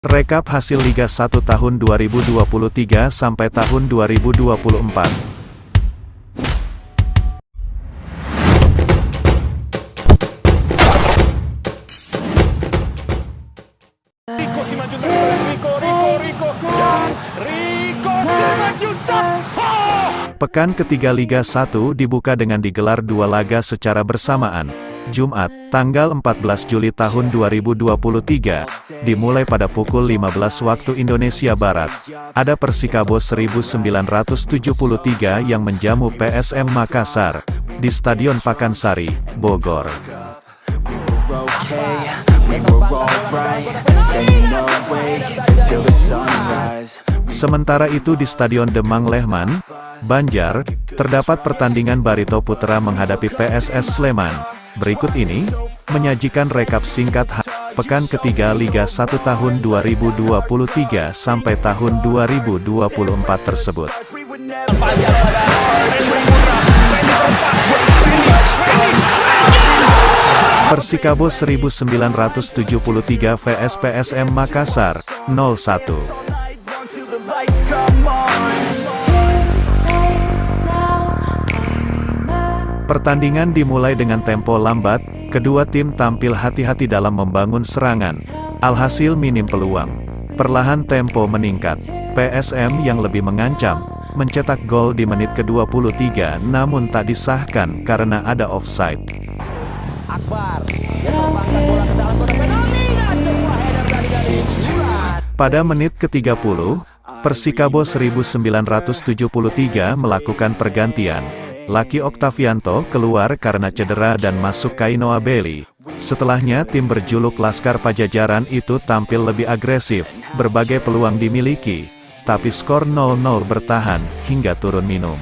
Rekap hasil Liga 1 tahun 2023 sampai tahun 2024. Pekan ketiga Liga 1 dibuka dengan digelar dua laga secara bersamaan. Jumat, tanggal 14 Juli tahun 2023, dimulai pada pukul 15 waktu Indonesia Barat. Ada Persikabo 1973 yang menjamu PSM Makassar, di Stadion Pakansari, Bogor. Sementara itu di Stadion Demang Lehman, Banjar, terdapat pertandingan Barito Putra menghadapi PSS Sleman. Berikut ini, menyajikan rekap singkat pekan ketiga Liga 1 tahun 2023 sampai tahun 2024 tersebut. Persikabo 1973 vs PSM Makassar, 0-1. Pertandingan dimulai dengan tempo lambat, kedua tim tampil hati-hati dalam membangun serangan. Alhasil minim peluang. Perlahan tempo meningkat. PSM yang lebih mengancam, mencetak gol di menit ke-23 namun tak disahkan karena ada offside. Pada menit ke-30, Persikabo 1973 melakukan pergantian. Laki Oktavianto keluar karena cedera dan masuk Kainoa Belly. Setelahnya tim berjuluk Laskar Pajajaran itu tampil lebih agresif, berbagai peluang dimiliki, tapi skor 0-0 bertahan, hingga turun minum.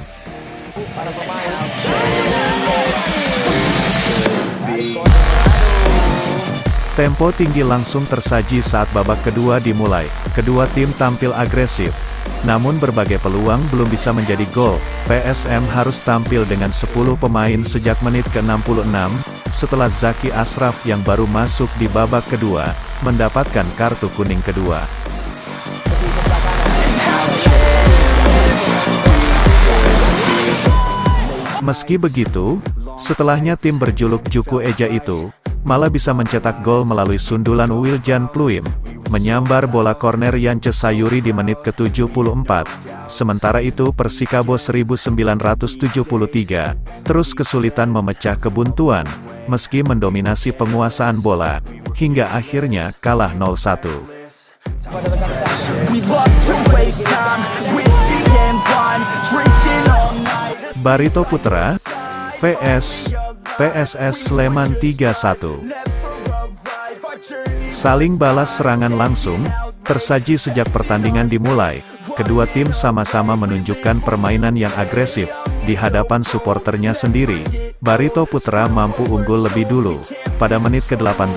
Tempo tinggi langsung tersaji saat babak kedua dimulai. Kedua tim tampil agresif. Namun berbagai peluang belum bisa menjadi gol. PSM harus tampil dengan 10 pemain sejak menit ke-66, setelah Zaki Ashraf yang baru masuk di babak kedua, mendapatkan kartu kuning kedua. Meski begitu, setelahnya tim berjuluk Juku Eja itu, malah bisa mencetak gol melalui sundulan Wiljan Pluim, menyambar bola korner Yance Sayuri di menit ke-74. Sementara itu Persikabo 1973, terus kesulitan memecah kebuntuan, meski mendominasi penguasaan bola, hingga akhirnya kalah 0-1. Barito Putra vs PSS Sleman 3-1. Saling balas serangan langsung, tersaji sejak pertandingan dimulai. Kedua tim sama-sama menunjukkan permainan yang agresif, di hadapan suporternya sendiri. Barito Putra mampu unggul lebih dulu, pada menit ke-18,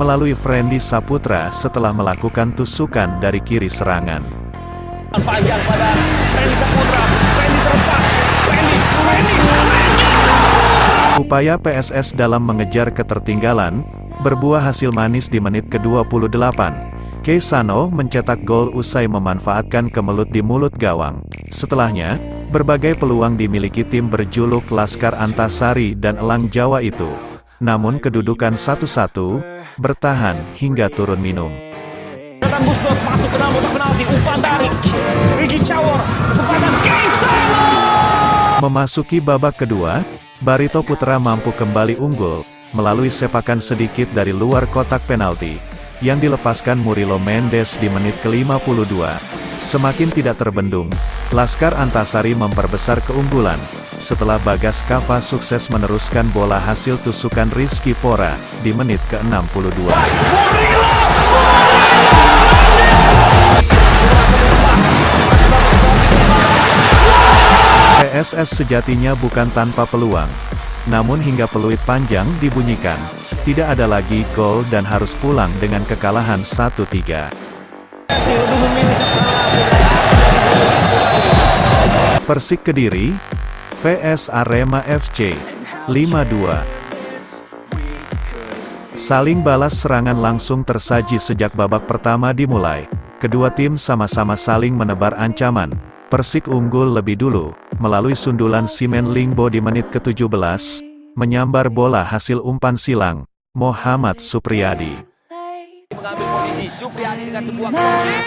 melalui Frendy Saputra setelah melakukan tusukan dari kiri serangan. Panjang pada Frendy Saputra, Frendy terlepas, Frendy. Upaya PSS dalam mengejar ketertinggalan, berbuah hasil manis di menit ke-28. Keisano mencetak gol usai memanfaatkan kemelut di mulut gawang. Setelahnya, berbagai peluang dimiliki tim berjuluk Laskar Antasari dan Elang Jawa itu. Namun kedudukan 1-1, bertahan hingga turun minum. Masuk ke dalam kotak penalti, umpan dari Rigi Cawor, kesempatan Keisano. Memasuki babak kedua, Barito Putra mampu kembali unggul, melalui sepakan sedikit dari luar kotak penalti, yang dilepaskan Murilo Mendes di menit ke-52. Semakin tidak terbendung, Laskar Antasari memperbesar keunggulan, setelah Bagas Kava sukses meneruskan bola hasil tusukan Rizky Pora, di menit ke-62. PSS sejatinya bukan tanpa peluang. Namun hingga peluit panjang dibunyikan, tidak ada lagi gol dan harus pulang dengan kekalahan 1-3. Persik Kediri vs Arema FC, 5-2. Saling balas serangan langsung tersaji sejak babak pertama dimulai. Kedua tim sama-sama saling menebar ancaman. Persik unggul lebih dulu, melalui sundulan Simen Lingbo di menit ke-17, menyambar bola hasil umpan silang, Muhammad Supriyadi. Mengambil posisi Supriyadi dengan sebuah crossing.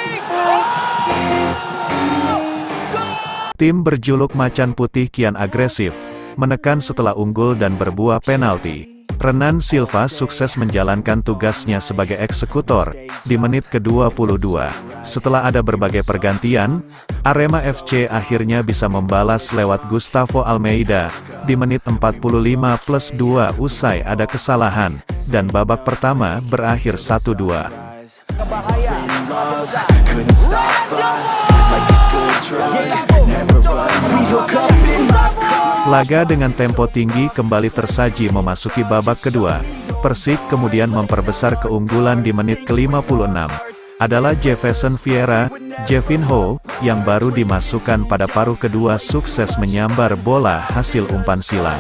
Tim berjuluk Macan Putih kian agresif, menekan setelah unggul dan berbuah penalti. Renan Silva sukses menjalankan tugasnya sebagai eksekutor di menit ke-22. Setelah ada berbagai pergantian, Arema FC akhirnya bisa membalas lewat Gustavo Almeida di menit 45+2 usai ada kesalahan, dan babak pertama berakhir 1-2. Laga dengan tempo tinggi kembali tersaji memasuki babak kedua. Persik kemudian memperbesar keunggulan di menit ke-56. Adalah Jefferson Vieira, Jevinho, yang baru dimasukkan pada paruh kedua sukses menyambar bola hasil umpan silang.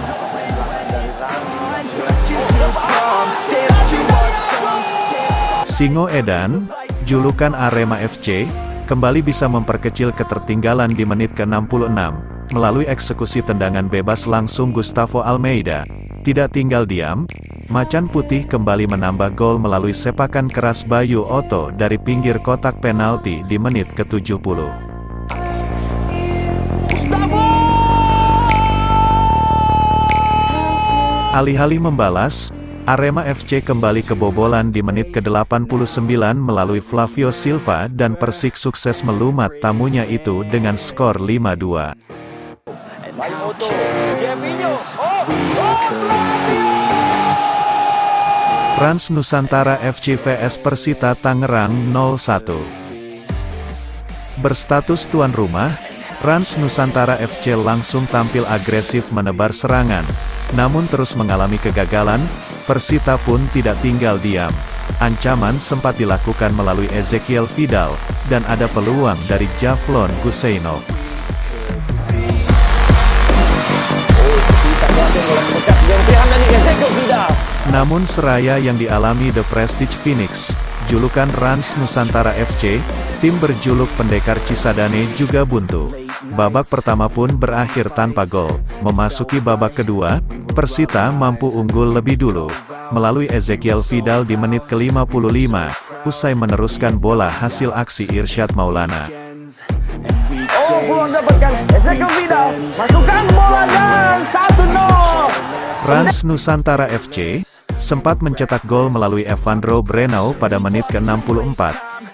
Singo Edan, julukan Arema FC, kembali bisa memperkecil ketertinggalan di menit ke-66. Melalui eksekusi tendangan bebas langsung Gustavo Almeida. Tidak tinggal diam, Macan Putih kembali menambah gol melalui sepakan keras Bayu Otto dari pinggir kotak penalti di menit ke-70. Alih-alih membalas, Arema FC kembali kebobolan di menit ke-89 melalui Flavio Silva dan Persik sukses melumat tamunya itu dengan skor 5-2. Rans Nusantara FC vs Persita Tangerang 0-1. Berstatus tuan rumah, Rans Nusantara FC langsung tampil agresif menebar serangan. Namun terus mengalami kegagalan, Persita pun tidak tinggal diam. Ancaman sempat dilakukan melalui Ezekiel Vidal, dan ada peluang dari Javlon Guseinov. Namun seraya yang dialami The Prestige Phoenix, julukan Rans Nusantara FC, tim berjuluk Pendekar Cisadane juga buntu. Babak pertama pun berakhir tanpa gol. Memasuki babak kedua, Persita mampu unggul lebih dulu, melalui Ezekiel Vidal di menit ke-55, usai meneruskan bola hasil aksi Irsyad Maulana. Peluang dapatkan Ezekiel Vidal, masukkan bola dan 1-0. Rans Nusantara FC sempat mencetak gol melalui Evandro Brenau pada menit ke-64,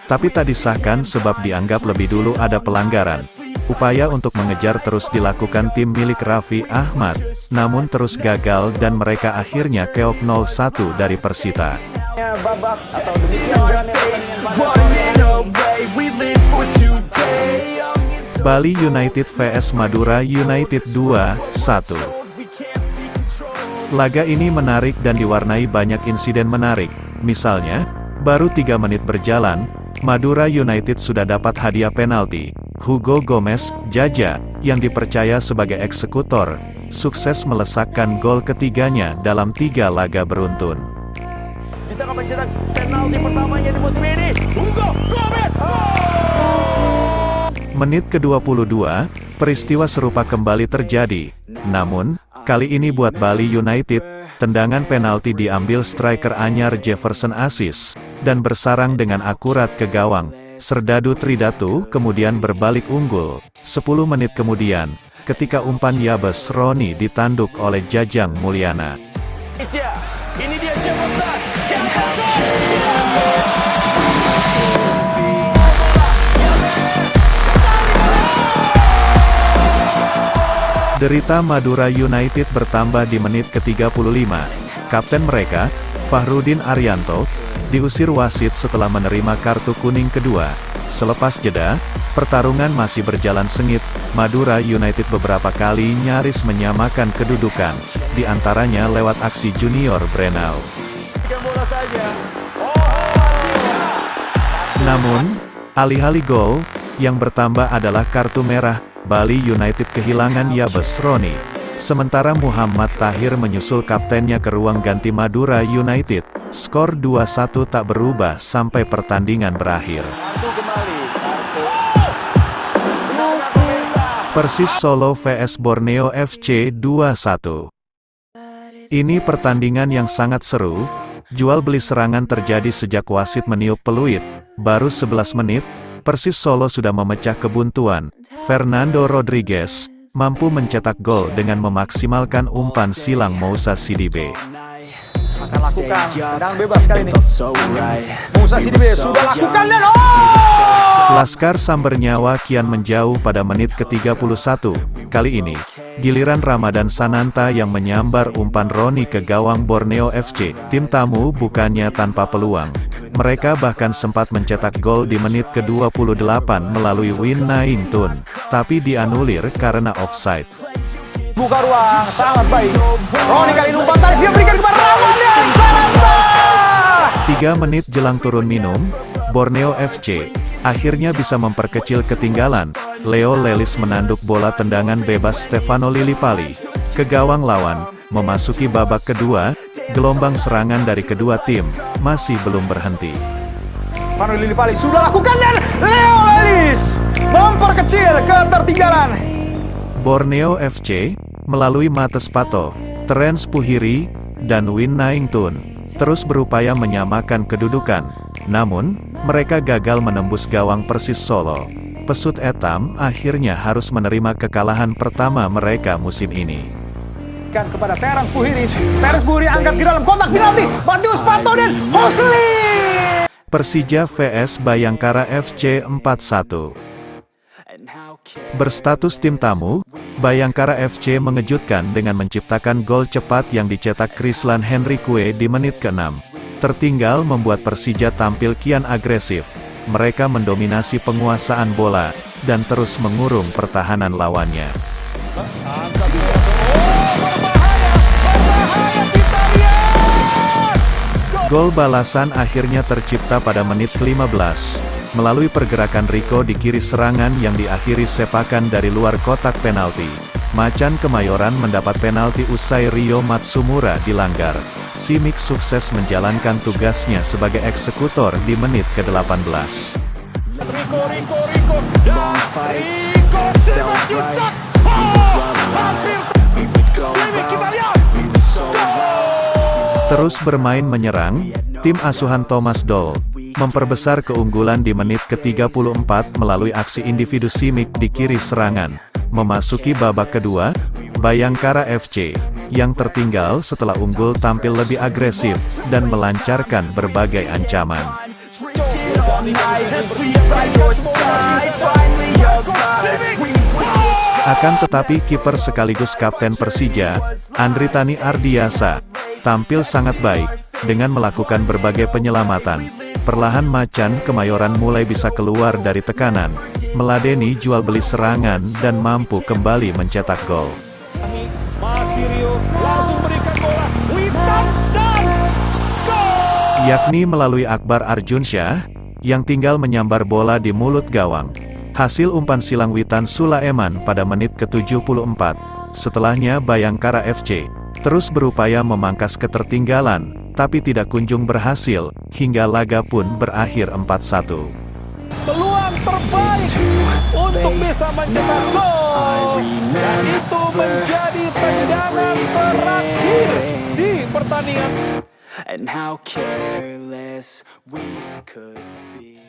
tapi tak disahkan sebab dianggap lebih dulu ada pelanggaran. Upaya untuk mengejar terus dilakukan tim milik Raffi Ahmad, namun terus gagal dan mereka akhirnya keok 0-1 dari Persita. Bali United vs Madura United 2-1. Laga ini menarik dan diwarnai banyak insiden menarik. Misalnya, baru 3 menit berjalan, Madura United sudah dapat hadiah penalti. Hugo Gomez, Jaja, yang dipercaya sebagai eksekutor, sukses melesakkan gol ketiganya dalam 3 laga beruntun. Bisakah mencetak penalti pertamanya di musim ini? Hugo Gomez! Menit ke-22, peristiwa serupa kembali terjadi. Namun, kali ini buat Bali United, tendangan penalti diambil striker anyar Jefferson Aziz, dan bersarang dengan akurat ke gawang. Serdadu Tridatu kemudian berbalik unggul. 10 menit kemudian, ketika umpan Yabes Roni ditanduk oleh Jajang Mulyana. Ini dia Jefferson! Derita Madura United bertambah di menit ke-35. Kapten mereka, Fahrudin Arianto, diusir wasit setelah menerima kartu kuning kedua. Selepas jeda, pertarungan masih berjalan sengit. Madura United beberapa kali nyaris menyamakan kedudukan, di antaranya lewat aksi Junior Brenau. Namun, alih-alih gol, yang bertambah adalah kartu merah. Bali United kehilangan Yabes Roni. Sementara Muhammad Tahir menyusul kaptennya ke ruang ganti Madura United. Skor 2-1 tak berubah sampai pertandingan berakhir. Kartu kembali. Tendangan pemirsa. Persis Solo vs Borneo FC 2-1. Ini pertandingan yang sangat seru. Jual beli serangan terjadi sejak wasit meniup peluit. Baru 11 menit, Persis Solo sudah memecah kebuntuan. Fernando Rodriguez mampu mencetak gol dengan memaksimalkan umpan silang Moussa Sidibe. Akan lakukan tendangan bebas kali ini. Moussa Sidibe sudah lakukan dan Laskar Samber Nyawa kian menjauh pada menit ke-31. Kali ini, giliran Ramadan Sananta yang menyambar umpan Roni ke gawang Borneo FC. Tim tamu bukannya tanpa peluang. Mereka bahkan sempat mencetak gol di menit ke-28 melalui Win Naing Tun, tapi dianulir karena offside. buka ruang, sangat baik. Roni kali ini umpan tarik, dia berikan kepada Ramadan Sananta. 3 menit jelang turun minum, Borneo FC akhirnya bisa memperkecil ketinggalan. Leo Lelis menanduk bola tendangan bebas Stefano Lillipali ke gawang lawan. Memasuki babak kedua, gelombang serangan dari kedua tim masih belum berhenti. Stefano Lillipali sudah lakukan dan Leo Lelis memperkecil ketertinggalan. Borneo FC melalui Mates Pato, Terence Puhiri, dan Win Naing Tun terus berupaya menyamakan kedudukan. Namun, mereka gagal menembus gawang Persis Solo. Pesut Etam akhirnya harus menerima kekalahan pertama mereka musim ini. Kepada Terence Puhiri. Terence Puhiri angkat ke dalam kotak penalti. Matius Pato dan Hosli. Persija vs Bayangkara FC 4-1. Berstatus tim tamu, Bayangkara FC mengejutkan dengan menciptakan gol cepat yang dicetak Krislan Henrique di menit ke-6. Tertinggal membuat Persija tampil kian agresif. Mereka mendominasi penguasaan bola dan terus mengurung pertahanan lawannya. Gol balasan akhirnya tercipta pada menit ke-15. Melalui pergerakan Rico di kiri serangan yang diakhiri sepakan dari luar kotak penalti. Macan Kemayoran mendapat penalti usai Rio Matsumura dilanggar. Simic sukses menjalankan tugasnya sebagai eksekutor di menit ke-18. Rico dan Rico cetak. Hampir Simic kita lihat. Terus bermain menyerang, tim asuhan Thomas Doll memperbesar keunggulan di menit ke-34 melalui aksi individu Simic di kiri serangan. Memasuki babak kedua, Bayangkara FC yang tertinggal setelah unggul tampil lebih agresif dan melancarkan berbagai ancaman. Akan tetapi kiper sekaligus kapten Persija, Andritani Ardiasa, tampil sangat baik dengan melakukan berbagai penyelamatan. Perlahan Macan Kemayoran mulai bisa keluar dari tekanan, meladeni jual beli serangan dan mampu kembali mencetak gol. Masih Rio langsung berikan bola, Witan dan gol. Yakni melalui Akbar Arjunsyah yang tinggal menyambar bola di mulut gawang. Hasil umpan silang Witan Sulaiman pada menit ke-74. Setelahnya Bayangkara FC terus berupaya memangkas ketertinggalan, tapi tidak kunjung berhasil, hingga laga pun berakhir 4-1. Peluang terbaik untuk bisa mencetak gol, dan itu menjadi tendangan terakhir di pertandingan. And how careless we could be.